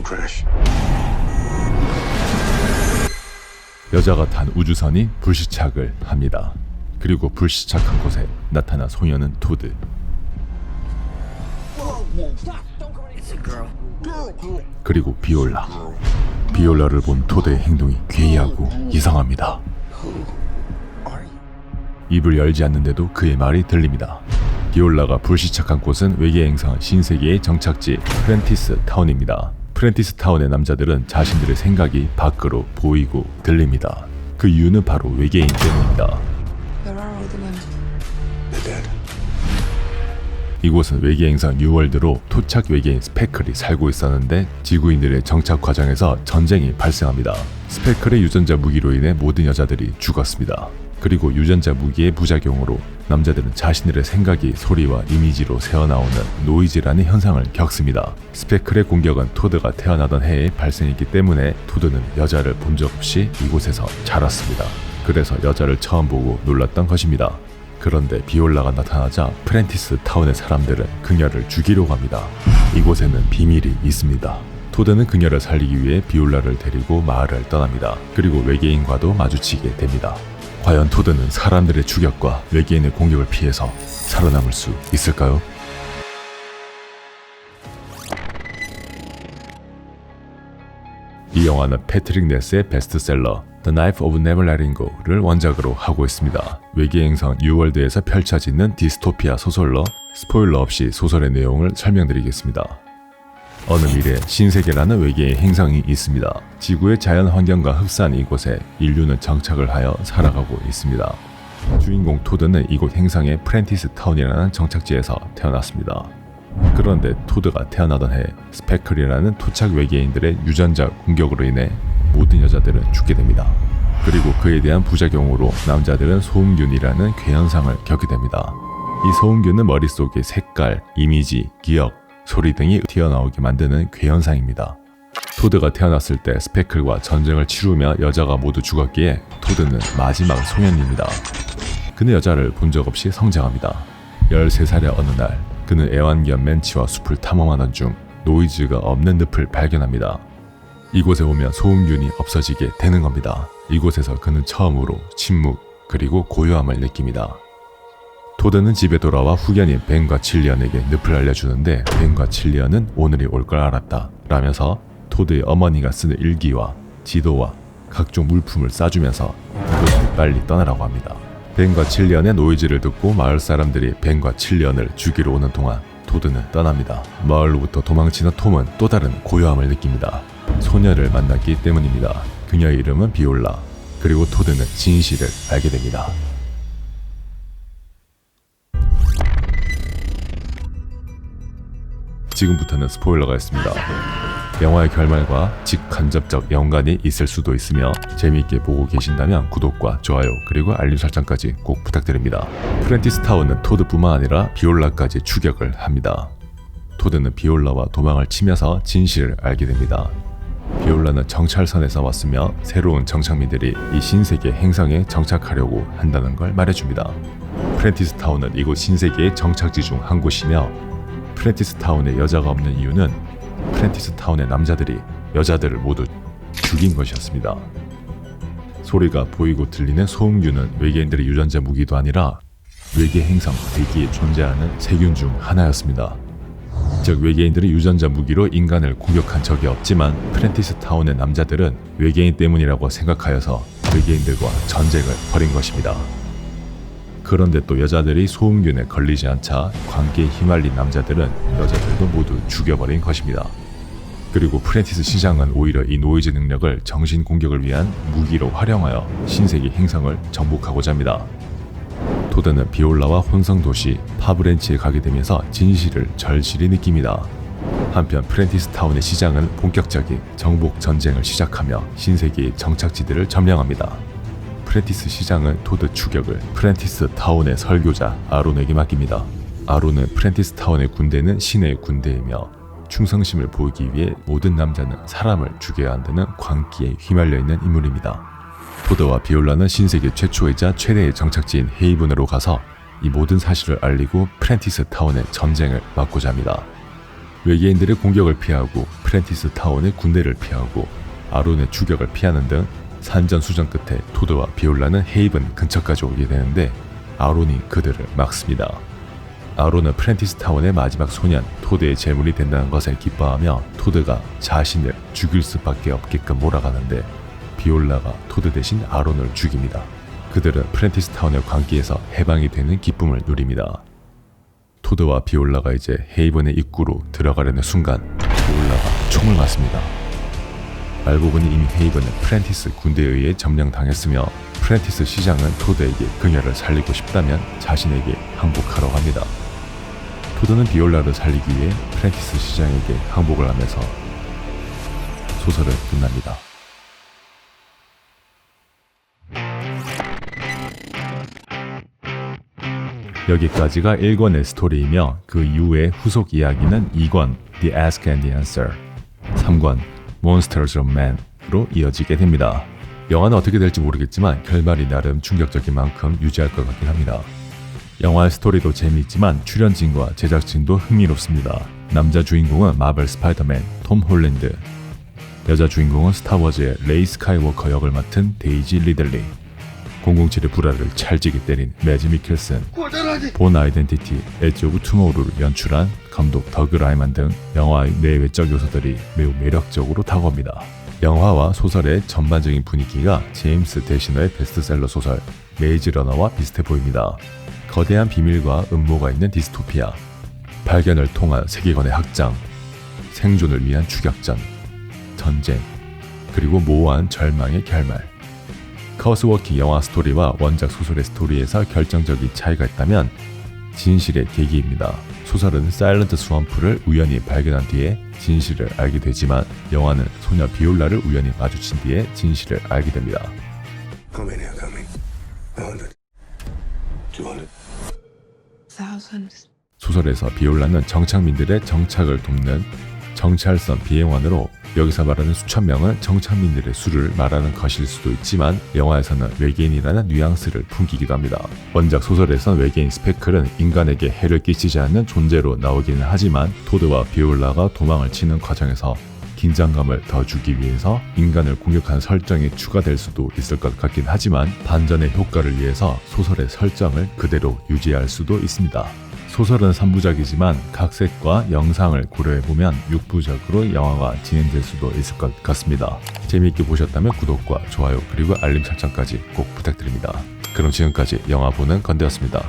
crash. 여자가 탄 우주선이 불시착을 합니다. 그리고 불시착한 곳에 나타난 소녀는 토드. 그리고 비올라. 비올라를 본 토드의 행동이 괴이하고 이상합니다. 입을 열지 않는데도 그의 말이 들립니다. 비올라가 불시착한 곳은 외계 행성 신세계의 정착지 프렌티스 타운입니다. 프렌티스 타운의 남자들은 자신들의 생각이 밖으로 보이고 들립니다. 그 이유는 바로 외계인 때문입니다. They're dead. 이곳은 외계 행성 뉴월드로 토착 외계인 스페클이 살고 있었는데 지구인들의 정착 과정에서 전쟁이 발생합니다. 스페클의 유전자 무기로 인해 모든 여자들이 죽었습니다. 그리고 유전자 무기의 부작용으로 남자들은 자신들의 생각이 소리와 이미지로 새어나오는 노이즈라는 현상을 겪습니다. 스페클의 공격은 토드가 태어나던 해에 발생했기 때문에 토드는 여자를 본 적 없이 이곳에서 자랐습니다. 그래서 여자를 처음 보고 놀랐던 것입니다. 그런데 비올라가 나타나자 프렌티스 타운의 사람들은 그녀를 죽이려고 합니다. 이곳에는 비밀이 있습니다. 토드는 그녀를 살리기 위해 비올라를 데리고 마을을 떠납니다. 그리고 외계인과도 마주치게 됩니다. 과연 토드는 사람들의 추격과 외계인의 공격을 피해서 살아남을 수 있을까요? 이 영화는 패트릭 네스의 베스트셀러 The Knife of Never Letting Go를 원작으로 하고 있습니다. 외계 행성 뉴월드에서 펼쳐지는 디스토피아 소설로 스포일러 없이 소설의 내용을 설명드리겠습니다. 어느 미래 신세계라는 외계의 행성이 있습니다. 지구의 자연 환경과 흡사한 이곳에 인류는 정착을 하여 살아가고 있습니다. 주인공 토드는 이곳 행성의 프렌티스 타운이라는 정착지에서 태어났습니다. 그런데 토드가 태어나던 해 스페클이라는 토착 외계인들의 유전자 공격으로 인해 모든 여자들은 죽게 됩니다. 그리고 그에 대한 부작용으로 남자들은 소음균이라는 괴현상을 겪게 됩니다. 이 소음균은 머릿속에 색깔, 이미지, 기억, 소리 등이 튀어나오게 만드는 괴현상입니다. 토드가 태어났을 때 스페클과 전쟁을 치르며 여자가 모두 죽었기에 토드는 마지막 소년입니다. 그는 여자를 본 적 없이 성장합니다. 13살의 어느 날 그는 애완견 맨치와 숲을 탐험하던 중 노이즈가 없는 늪을 발견합니다. 이곳에 오면 소음균이 없어지게 되는 겁니다. 이곳에서 그는 처음으로 침묵 그리고 고요함을 느낍니다. 토드는 집에 돌아와 후견인 벤과 칠리언에게 늪을 알려주는데 벤과 칠리언은 오늘이 올 걸 알았다 라면서 토드의 어머니가 쓰는 일기와 지도와 각종 물품을 싸주면서 이곳을 빨리 떠나라고 합니다. 벤과 칠리언의 노이즈를 듣고 마을 사람들이 벤과 칠리언을 죽이러 오는 동안 토드는 떠납니다. 마을로부터 도망치는 톰은 또 다른 고요함을 느낍니다. 소녀를 만났기 때문입니다. 그녀의 이름은 비올라. 그리고 토드는 진실을 알게 됩니다. 지금부터는 스포일러가 있습니다. 영화의 결말과 직간접적 연관이 있을 수도 있으며 재미있게 보고 계신다면 구독과 좋아요 그리고 알림 설정까지 꼭 부탁드립니다. 프렌티스 타운은 토드뿐만 아니라 비올라까지 추격을 합니다. 토드는 비올라와 도망을 치면서 진실을 알게 됩니다. 비올라는 정찰선에서 왔으며 새로운 정착민들이 이 신세계 행성에 정착하려고 한다는 걸 말해줍니다. 프렌티스 타운은 이곳 신세계의 정착지 중 한 곳이며 프렌티스 타운에 여자가 없는 이유는 프렌티스 타운의 남자들이 여자들을 모두 죽인 것이었습니다. 소리가 보이고 들리는 소음균은 외계인들의 유전자 무기도 아니라 외계 행성 대기에 존재하는 세균 중 하나였습니다. 즉 외계인들의 유전자 무기로 인간을 공격한 적이 없지만 프렌티스 타운의 남자들은 외계인 때문이라고 생각하여서 외계인들과 전쟁을 벌인 것입니다. 그런데 또 여자들이 소음균에 걸리지 않자 관계에 휘말린 남자들은 여자들도 모두 죽여버린 것입니다. 그리고 프렌티스 시장은 오히려 이 노이즈 능력을 정신 공격을 위한 무기로 활용하여 신세계 행성을 정복하고자 합니다. 토드는 비올라와 혼성 도시 파브렌치에 가게 되면서 진실을 절실히 느낍니다. 한편 프렌티스 타운의 시장은 본격적인 정복 전쟁을 시작하며 신세계의 정착지들을 점령합니다. 프렌티스 시장은 토드 추격을 프렌티스 타운의 설교자 아론에게 맡깁니다. 아론은 프렌티스 타운의 군대는 신의 군대이며 충성심을 보이기 위해 모든 남자는 사람을 죽여야 한다는 광기에 휘말려 있는 인물입니다. 토드와 비올라는 신세계 최초이자 최대의 정착지인 헤이븐으로 가서 이 모든 사실을 알리고 프렌티스 타운의 전쟁을 막고자 합니다. 외계인들의 공격을 피하고 프렌티스 타운의 군대를 피하고 아론의 추격을 피하는 등 산전수전 끝에 토드와 비올라는 헤이븐 근처까지 오게 되는데 아론이 그들을 막습니다. 아론은 프렌티스 타운의 마지막 소년 토드의 제물이 된다는 것에 기뻐하며 토드가 자신을 죽일 수밖에 없게끔 몰아가는데 비올라가 토드 대신 아론을 죽입니다. 그들은 프렌티스 타운의 광기에서 해방이 되는 기쁨을 누립니다. 토드와 비올라가 이제 헤이븐의 입구로 들어가려는 순간 비올라가 총을 맞습니다. 알고 보니 이미 헤이븐은 프렌티스 군대에 의해 점령당했으며 프렌티스 시장은 토드에게 그녀를 살리고 싶다면 자신에게 항복하라고 합니다. 토드는 비올라를 살리기 위해 프렌티스 시장에게 항복을 하면서 소설은 끝납니다. 여기까지가 1권의 스토리이며 그 이후의 후속 이야기는 2권 The Ask and the Answer, 3권 Monsters of Man으로 이어지게 됩니다. 영화는 어떻게 될지 모르겠지만 결말이 나름 충격적인 만큼 유지할 것 같긴 합니다. 영화의 스토리도 재미있지만 출연진과 제작진도 흥미롭습니다. 남자 주인공은 마블 스파이더맨 톰 홀랜드, 여자 주인공은 스타워즈의 레이 스카이워커 역을 맡은 데이지 리들리, 007의 불화를 찰지게 때린 매즈 미켈슨, 본 아이덴티티, 에지 오브 투모로우를 연출한 감독 더그 라이만 등 영화의 내외적 요소들이 매우 매력적으로 다가옵니다. 영화와 소설의 전반적인 분위기가 제임스 대시너의 베스트셀러 소설 메이즈 러너와 비슷해 보입니다. 거대한 비밀과 음모가 있는 디스토피아, 발견을 통한 세계관의 확장, 생존을 위한 추격전, 전쟁, 그리고 모호한 절망의 결말. 커스워키 영화 스토리와 원작 소설의 스토리에서 결정적인 차이가 있다면 진실의 계기입니다. 소설은 사일런트 스왑프를 우연히 발견한 뒤에 진실을 알게 되지만 영화는 소녀 비올라를 우연히 마주친 뒤에 진실을 알게 됩니다. How many are coming? 100? 200? Thousands. 소설에서 비올라는 정착민들의 정착을 돕는 정찰선 비행원으로 여기서 말하는 수천 명은 정착민들의 수를 말하는 것일 수도 있지만 영화에서는 외계인이라는 뉘앙스를 풍기기도 합니다. 원작 소설에선 외계인 스페클은 인간에게 해를 끼치지 않는 존재로 나오기는 하지만 토드와 비올라가 도망을 치는 과정에서 긴장감을 더 주기 위해서 인간을 공격하는 설정이 추가될 수도 있을 것 같긴 하지만 반전의 효과를 위해서 소설의 설정을 그대로 유지할 수도 있습니다. 소설은 3부작이지만 각색과 영상을 고려해보면 6부작으로 영화가 진행될 수도 있을 것 같습니다. 재미있게 보셨다면 구독과 좋아요 그리고 알림 설정까지 꼭 부탁드립니다. 그럼 지금까지 영화 보는 건대였습니다.